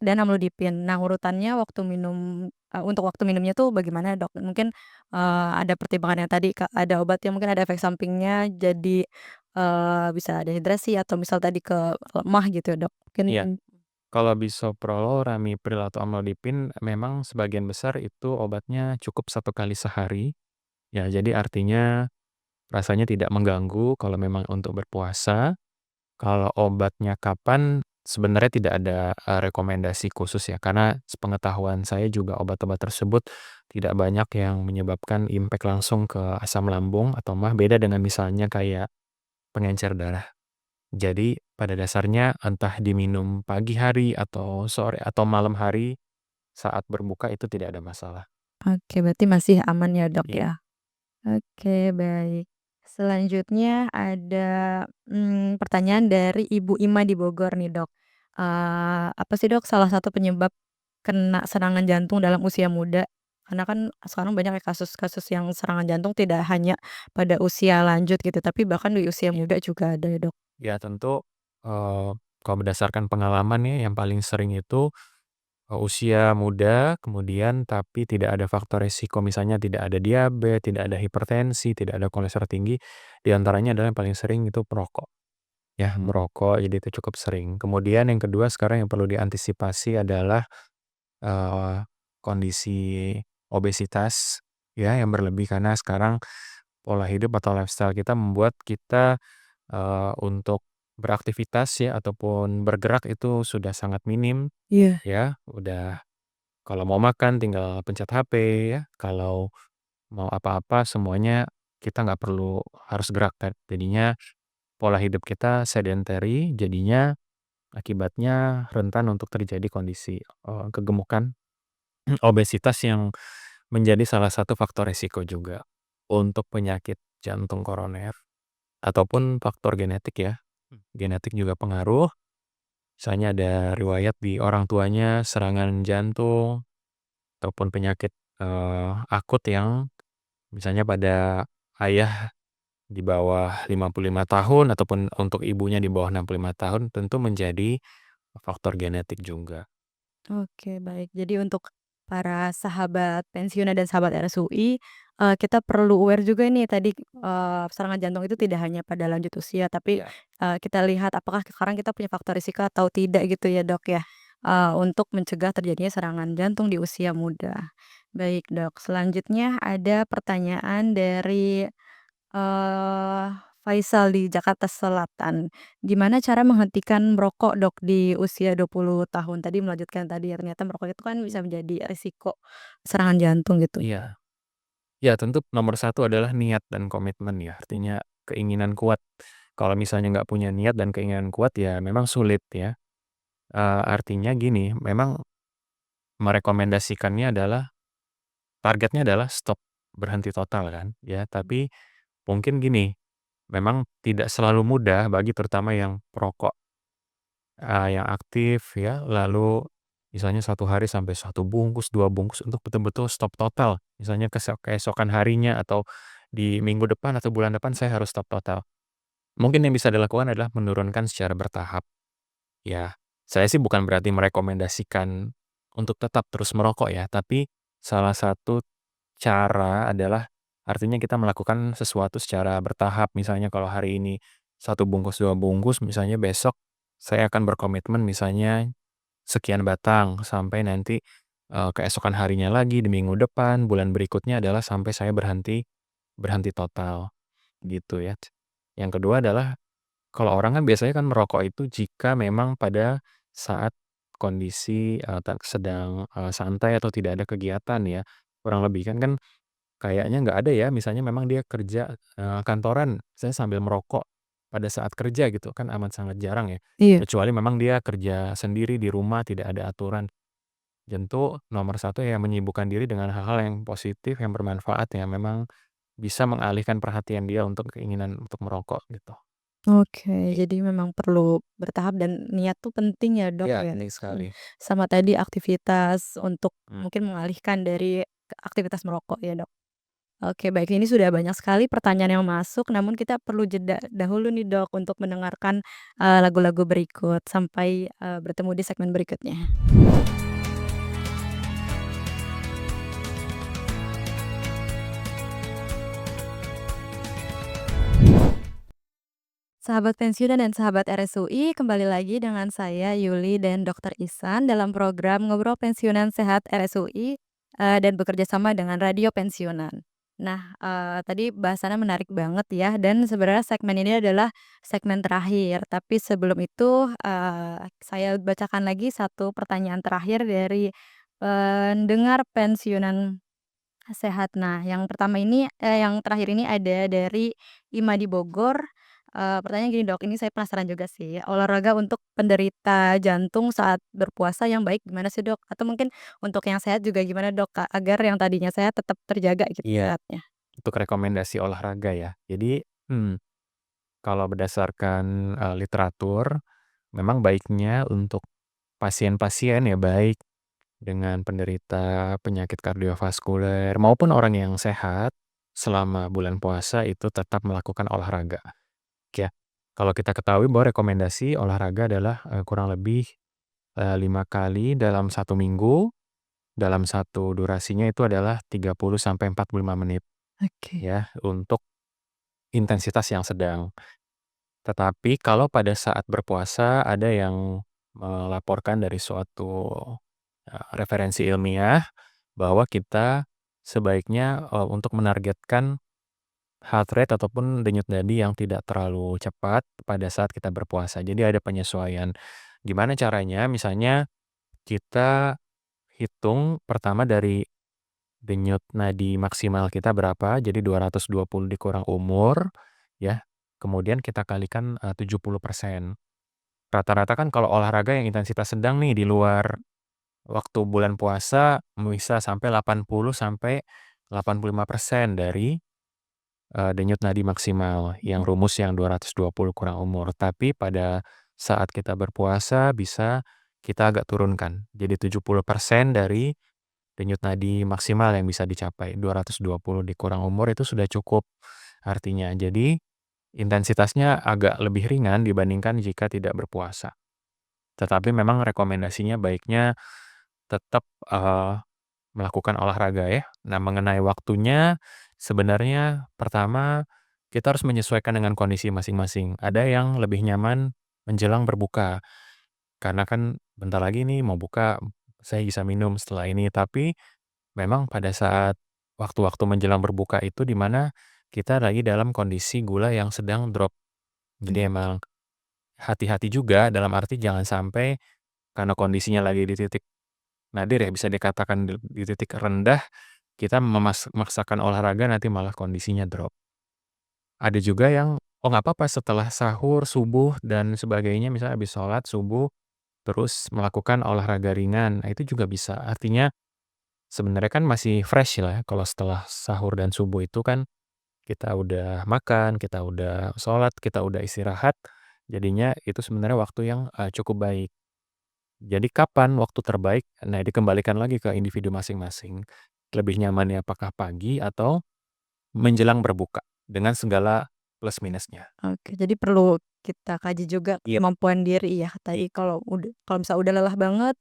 dan amlodipin. Nah, urutannya untuk waktu minumnya tuh bagaimana, Dok? Mungkin, ada pertimbangan yang tadi, Kak, ada obat yang mungkin ada efek sampingnya jadi, bisa dehidrasi atau misal tadi ke lemah gitu ya, Dok? Mungkin. Iya. Kalau bisoprolol, ramipril, atau amlodipin memang sebagian besar itu obatnya cukup 1 kali sehari. Ya, jadi artinya rasanya tidak mengganggu kalau memang untuk berpuasa. Kalau obatnya kapan, sebenarnya tidak ada, rekomendasi khusus ya, karena sepengetahuan saya juga obat-obat tersebut tidak banyak yang menyebabkan impact langsung ke asam lambung atau mah beda dengan misalnya kayak pengencer darah. Jadi pada dasarnya entah diminum pagi hari atau sore atau malam hari saat berbuka itu tidak ada masalah. Oke, berarti masih aman ya, Dok, Iya. ya? Oke, baik. Selanjutnya ada, pertanyaan dari Ibu Ima di Bogor nih, Dok. Apa sih, Dok, salah satu penyebab kena serangan jantung dalam usia muda? Karena kan sekarang banyak ya kasus-kasus yang serangan jantung tidak hanya pada usia lanjut gitu, tapi bahkan di usia Iya. muda juga ada ya, Dok? Ya tentu, eee, kalau berdasarkan pengalaman ya yang paling sering itu, usia muda, kemudian tapi tidak ada faktor resiko, misalnya tidak ada diabetes, tidak ada hipertensi, tidak ada kolesterol tinggi, di antaranya adalah yang paling sering itu perokok. Ya, merokok, jadi itu cukup sering. Kemudian yang kedua sekarang yang perlu diantisipasi adalah, eee, kondisi obesitas, ya, yang berlebih karena sekarang pola hidup atau lifestyle kita membuat kita, untuk beraktivitas ya ataupun bergerak itu sudah sangat minim, Iya. ya. Udah kalau mau makan tinggal pencet HP ya, kalau mau apa-apa semuanya kita nggak perlu harus gerak kan. Jadinya pola hidup kita sedentary, jadinya akibatnya rentan untuk terjadi kondisi, kegemukan, obesitas yang menjadi salah satu faktor resiko juga untuk penyakit jantung koroner ataupun faktor genetik ya. Genetik juga pengaruh, misalnya ada riwayat di orang tuanya serangan jantung ataupun penyakit, akut yang misalnya pada ayah di bawah 55 tahun ataupun untuk ibunya di bawah 65 tahun tentu menjadi faktor genetik juga. Oke, baik. Jadi untuk para sahabat pensiunan dan sahabat RSUI, kita perlu aware juga nih tadi, serangan jantung itu tidak hanya pada lanjut usia, tapi, Iya. kita lihat apakah sekarang kita punya faktor risiko atau tidak gitu ya, Dok, ya, untuk mencegah terjadinya serangan jantung di usia muda. Baik, Dok, selanjutnya ada pertanyaan dari Eee, Faisal di Jakarta Selatan. Gimana cara menghentikan merokok, Dok, di usia 20 tahun? Tadi melanjutkan tadi ya, ternyata merokok itu kan bisa menjadi risiko serangan jantung gitu. Iya. Ya tentu nomor satu adalah niat dan komitmen ya, artinya keinginan kuat. Kalau misalnya nggak punya niat dan keinginan kuat ya memang sulit ya. Artinya gini, memang merekomendasikannya adalah targetnya adalah stop, berhenti total kan ya, tapi mungkin gini, memang tidak selalu mudah bagi terutama yang perokok, yang aktif ya, lalu misalnya satu hari sampai 1 bungkus, 2 bungkus untuk betul-betul stop total. Misalnya keesokan harinya atau di minggu depan atau bulan depan saya harus stop total. Mungkin yang bisa dilakukan adalah menurunkan secara bertahap, ya. Saya sih bukan berarti merekomendasikan untuk tetap terus merokok ya, tapi salah satu cara adalah artinya kita melakukan sesuatu secara bertahap. Misalnya kalau hari ini 1 bungkus, 2 bungkus, misalnya besok saya akan berkomitmen misalnya sekian batang, sampai nanti, keesokan harinya lagi, di minggu depan, bulan berikutnya adalah sampai saya berhenti berhenti total, gitu ya. Yang kedua adalah kalau orang kan biasanya kan merokok itu jika memang pada saat kondisi, sedang, santai atau tidak ada kegiatan ya, kurang lebih kan kayaknya nggak ada ya, misalnya memang dia kerja, kantoran, misalnya sambil merokok pada saat kerja gitu, kan amat sangat jarang ya. Iya. Kecuali memang dia kerja sendiri di rumah, tidak ada aturan. Tentu nomor satu ya menyibukkan diri dengan hal-hal yang positif, yang bermanfaat, yang memang bisa mengalihkan perhatian dia untuk keinginan untuk merokok gitu. Oke, jadi memang perlu bertahap dan niat tuh penting ya, Dok, Iya, ya? penting sekali. Sama tadi aktivitas untuk Mmm, mungkin mengalihkan dari aktivitas merokok ya, Dok? Oke, baik, ini sudah banyak sekali pertanyaan yang masuk, namun kita perlu jeda dahulu nih, Dok, untuk mendengarkan, lagu-lagu berikut. Sampai, bertemu di segmen berikutnya. Sahabat pensiunan dan sahabat RSUI, kembali lagi dengan saya Yuli dan Dokter Ihsan dalam program Ngobrol Pensiunan Sehat RSUI, dan bekerja sama dengan Radio Pensiunan. Nah, tadi bahasannya menarik banget ya, dan sebenarnya segmen ini adalah segmen terakhir. Tapi sebelum itu, saya bacakan lagi satu pertanyaan terakhir dari pendengar pensiunan sehat. Nah, yang pertama ini yang terakhir ini ada dari Ima di Bogor, pertanyaanya gini, Dok, ini saya penasaran juga sih, olahraga untuk penderita jantung saat berpuasa yang baik gimana sih, Dok? Atau mungkin untuk yang sehat juga gimana, Dok, Kak, agar yang tadinya sehat tetap terjaga gitu iya, sehatnya? untuk rekomendasi olahraga ya. Jadi, kalau berdasarkan, literatur, memang baiknya untuk pasien-pasien ya, baik dengan penderita penyakit kardiovaskuler maupun orang yang sehat, selama bulan puasa itu tetap melakukan olahraga. Ya, kalau kita ketahui bahwa rekomendasi olahraga adalah, kurang lebih 5 kali dalam 1 minggu, dalam satu durasinya itu adalah 30 sampai 45 menit Oke. ya, untuk intensitas yang sedang. Tetapi kalau pada saat berpuasa ada yang melaporkan dari suatu, referensi ilmiah bahwa kita sebaiknya, untuk menargetkan heart rate ataupun denyut nadi yang tidak terlalu cepat pada saat kita berpuasa. Jadi ada penyesuaian. Gimana caranya? Misalnya kita hitung pertama dari denyut nadi maksimal kita berapa, jadi 220 dikurang umur, ya. Kemudian kita kalikan, 70%. Rata-rata kan kalau olahraga yang intensitas sedang nih di luar waktu bulan puasa bisa sampai 80 sampai 85% dari denyut nadi maksimal, yang Mhm. rumus yang 220 kurang umur. Tapi pada saat kita berpuasa bisa kita agak turunkan. Jadi 70% dari denyut nadi maksimal yang bisa dicapai. 220 dikurang umur itu sudah cukup artinya. Jadi intensitasnya agak lebih ringan dibandingkan jika tidak berpuasa. Tetapi memang rekomendasinya baiknya tetap, melakukan olahraga ya. Nah, mengenai waktunya, sebenarnya pertama kita harus menyesuaikan dengan kondisi masing-masing. Ada yang lebih nyaman menjelang berbuka, karena kan bentar lagi nih mau buka, saya bisa minum setelah ini. Tapi memang pada saat waktu-waktu menjelang berbuka itu di mana kita lagi dalam kondisi gula yang sedang drop. Mmm. Jadi emang hati-hati juga dalam arti jangan sampai karena kondisinya lagi di titik nadir ya, bisa dikatakan di titik rendah, kita memaksakan olahraga nanti malah kondisinya drop. Ada juga yang, oh nggak apa-apa setelah sahur, subuh, dan sebagainya, misalnya habis sholat subuh, terus melakukan olahraga ringan, nah itu juga bisa. Artinya sebenarnya kan masih fresh lah ya, kalau setelah sahur dan subuh itu kan kita udah makan, kita udah sholat, kita udah istirahat, jadinya itu sebenarnya waktu yang cukup baik. Jadi kapan waktu terbaik? Nah, dikembalikan lagi ke individu masing-masing. Lebih nyamannya apakah pagi atau menjelang berbuka dengan segala plus minusnya. Oke, jadi perlu kita kaji juga Iya. kemampuan diri ya. I Tadi kalau misalnya udah lelah banget,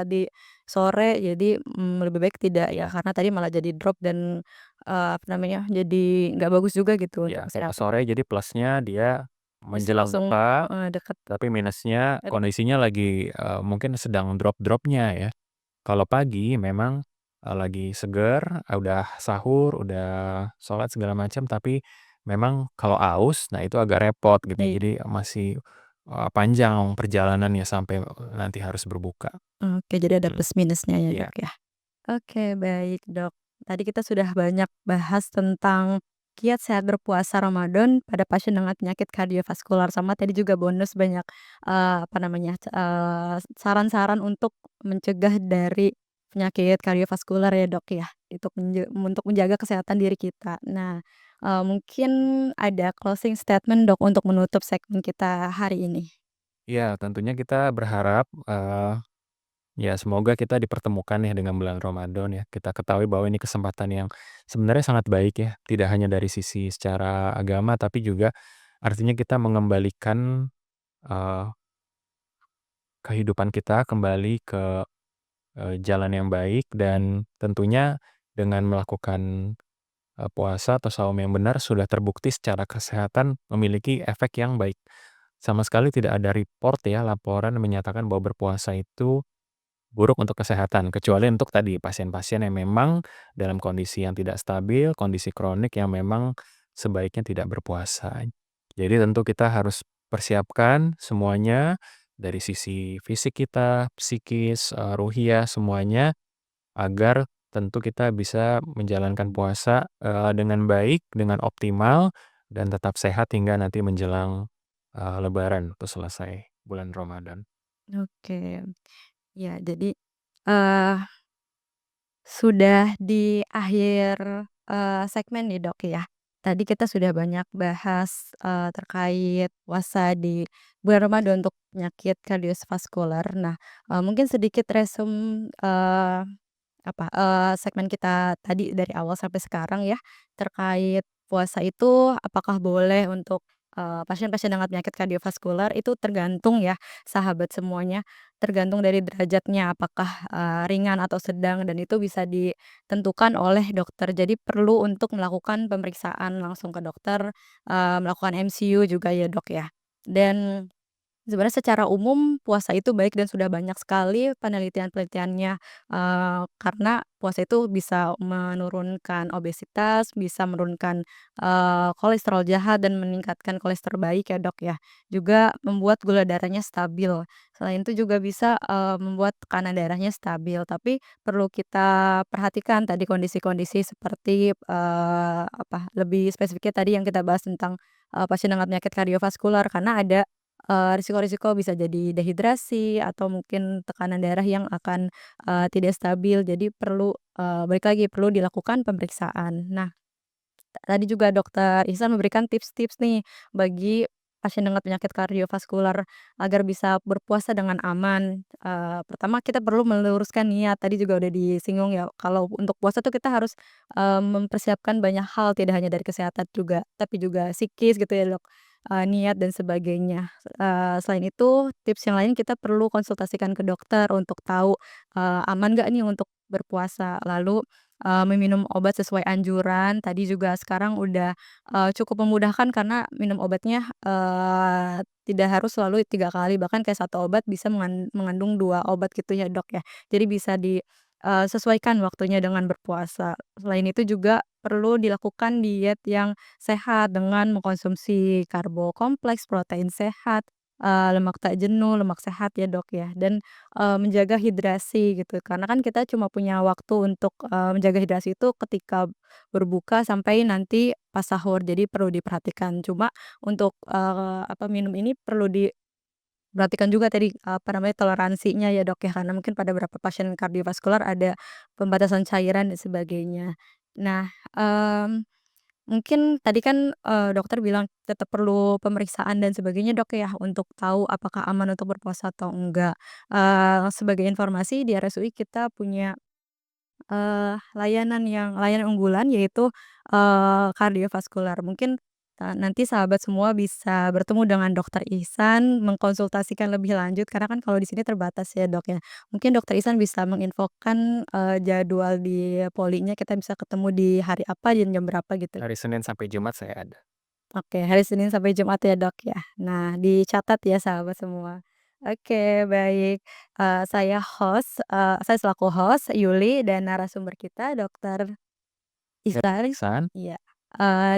di sore jadi, lebih baik tidak ya, karena tadi malah jadi drop dan, apa namanya, jadi nggak bagus juga gitu untuk Ya, kesehatan. sore jadi plusnya dia Bisa menjelang langsung buka, heeh, deket tapi minusnya er kondisinya lagi, mungkin sedang drop-dropnya ya. Kalau pagi memang, lagi seger, udah sahur, udah sholat segala macam, tapi memang kalau aus, nah itu agak repot gitu ya. iya, Jadi masih, panjang perjalanannya sampai nanti harus berbuka. oke, jadi ada Mhm, plus minusnya ya, iya Dok, ya. Oke, baik, Dok. Tadi kita sudah banyak bahas tentang kiat sehat berpuasa Ramadan pada pasien dengan penyakit kardiovaskular, sama tadi juga bonus banyak, apa namanya, saran-saran untuk mencegah dari penyakit kardiovaskular ya, Dok, ya, untuk menjaga kesehatan diri kita. Nah, mungkin ada closing statement, Dok, untuk menutup segmen kita hari ini? iya, tentunya kita berharap, ya semoga kita dipertemukan ya dengan bulan Ramadan ya. Kita ketahui bahwa ini kesempatan yang sebenarnya sangat baik ya, tidak hanya dari sisi secara agama, tapi juga artinya kita mengembalikan, eee, kehidupan kita kembali ke, jalan yang baik, dan tentunya dengan melakukan, puasa atau saum yang benar sudah terbukti secara kesehatan memiliki efek yang baik. Sama sekali tidak ada report ya, laporan menyatakan bahwa berpuasa itu buruk untuk kesehatan, kecuali untuk tadi pasien-pasien yang memang dalam kondisi yang tidak stabil, kondisi kronik yang memang sebaiknya tidak berpuasa. Jadi tentu kita harus persiapkan semuanya dari sisi fisik kita, psikis, ruhiyah, semuanya agar tentu kita bisa menjalankan puasa, dengan baik, dengan optimal, dan tetap sehat hingga nanti menjelang, lebaran atau selesai bulan Ramadan. Oke. Ya, jadi, eee sudah di akhir, segmen nih, Dok, ya. Tadi kita sudah banyak bahas, terkait puasa di bulan Ramadan untuk penyakit kardiovaskular. Nah, mungkin sedikit segmen kita tadi dari awal sampai sekarang ya, terkait puasa itu apakah boleh untuk pasien-pasien dengan penyakit kardiovaskular itu tergantung ya, sahabat semuanya, tergantung dari derajatnya apakah, ringan atau sedang dan itu bisa ditentukan oleh dokter. Jadi perlu untuk melakukan pemeriksaan langsung ke dokter, melakukan MCU juga ya, Dok, ya. Dan sebenarnya secara umum puasa itu baik dan sudah banyak sekali penelitian-penelitiannya, karena puasa itu bisa menurunkan obesitas, bisa menurunkan, kolesterol jahat dan meningkatkan kolesterol baik ya, Dok, ya. Juga membuat gula darahnya stabil. Selain itu juga bisa, membuat tekanan darahnya stabil. Tapi perlu kita perhatikan tadi kondisi-kondisi seperti, lebih spesifiknya tadi yang kita bahas tentang, pasien dengan penyakit kardiovaskular karena ada risiko-risiko bisa jadi dehidrasi atau mungkin tekanan darah yang akan, tidak stabil. Jadi perlu, balik lagi, perlu dilakukan pemeriksaan. Nah, tadi juga Dokter Ihsan memberikan tips-tips nih bagi pasien dengan penyakit kardiovaskular agar bisa berpuasa dengan aman. Pertama kita perlu meluruskan niat, tadi juga udah disinggung ya, kalau untuk puasa tuh kita harus, mempersiapkan banyak hal, tidak hanya dari kesehatan juga, tapi juga psikis gitu ya, Dok, niat dan sebagainya. Selain itu, tips yang lain kita perlu konsultasikan ke dokter untuk tahu, aman nggak nih untuk berpuasa. Lalu meminum obat sesuai anjuran, tadi juga sekarang udah, cukup memudahkan karena minum obatnya, tidak harus selalu 3 kali, bahkan kayak satu obat bisa mengandung 2 obat gitu ya, Dok, ya. Jadi bisa sesuaikan waktunya dengan berpuasa. Selain itu juga perlu dilakukan diet yang sehat dengan mengkonsumsi karbo kompleks, protein sehat, lemak tak jenuh, lemak sehat ya, Dok, ya. Dan menjaga hidrasi gitu, karena kan kita cuma punya waktu untuk, menjaga hidrasi itu ketika berbuka sampai nanti pas sahur, jadi perlu diperhatikan. Cuma untuk, minum ini perlu diperhatikan juga tadi, toleransinya ya, Dok, ya, karena mungkin pada beberapa pasien kardiovaskular ada pembatasan cairan dan sebagainya. Nah, mungkin tadi kan, dokter bilang tetap perlu pemeriksaan dan sebagainya, Dok, ya, untuk tahu apakah aman untuk berpuasa atau enggak. Sebagai informasi di RSUI kita punya, layanan unggulan yaitu, kardiovaskular. Mungkin, nanti sahabat semua bisa bertemu dengan Dokter Ihsan, mengkonsultasikan lebih lanjut karena kan kalau di sini terbatas ya, Dok, ya. Mungkin Dokter Ihsan bisa menginfokan, jadwal di polinya kita bisa ketemu di hari apa dan jam berapa gitu. Hari Senin sampai Jumat saya ada. Oke, hari Senin sampai Jumat ya, Dok, ya. Nah, dicatat ya sahabat semua. Oke, baik, saya selaku host Yuli dan narasumber kita Dokter Ya, Ihsan, Ihsan. iya,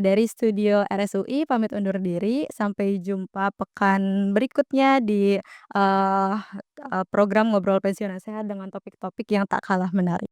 dari studio RSUI pamit undur diri, sampai jumpa pekan berikutnya di, eee eee, program Ngobrol Pensiunan Sehat dengan topik-topik yang tak kalah menarik.